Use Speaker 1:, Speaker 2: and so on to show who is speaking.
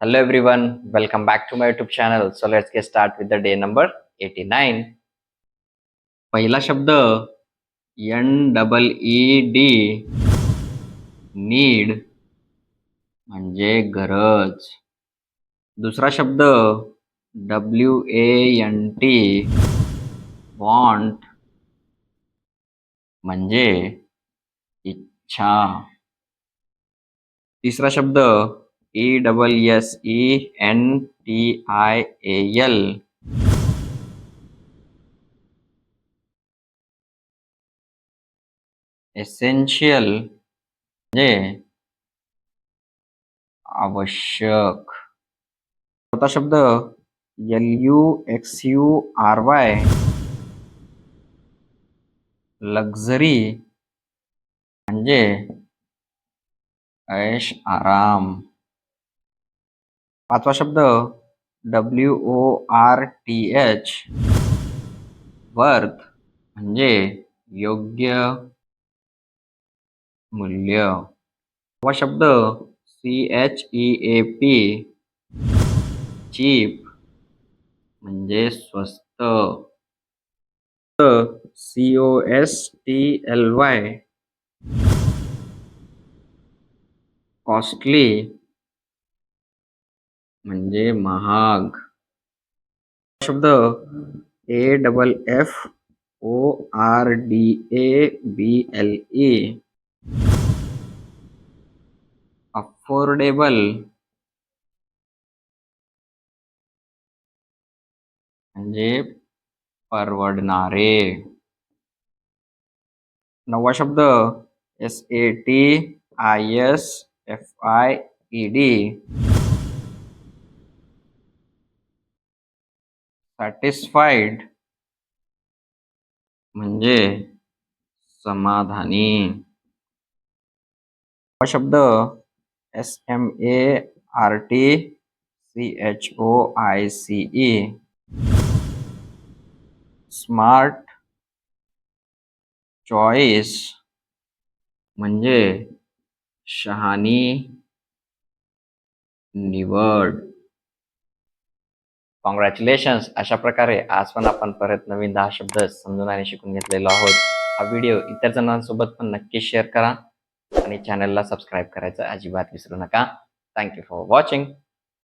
Speaker 1: Hello everyone, welcome back to my YouTube channel. So let's get start with the day number 89. पहिला शब्द NEED need म्हणजे गरज. दुसरा शब्द WANT वॉन्ट म्हणजे इच्छा. तिसरा शब्द ESSENTIAL एसेन्शियल म्हणजे आवश्यक. चौथा शब्द LUXURY लक्झरी म्हणजे ऐश आराम. पाचवा शब्द WORTH वर्थ म्हणजे योग्य मूल्य. सहावा शब्द CHEAP चीप म्हणजे स्वस्त. COSTLY कॉस्टली म्हणजे महाग. शब्द AFFORDABLE अफोर्डेबल म्हणजे परवडणारे. नववा शब्द SATISFIED सॅटिस्फाईड म्हणजे समाधानी. शब्द SMARTCHOICE स्मार्ट चॉईस म्हणजे शहाणी निवड. कॉंग्रॅच्युलेशन्स. अशा प्रकारे आज पण आपण परत नवीन 10 शब्द समजून आणि शिकून घेतलेलो आहोत. हा व्हिडिओ इतर जणांसोबत पण नक्की शेअर करा आणि चॅनलला सबस्क्राईब करायचं अजिबात विसरू नका. Thank you for watching.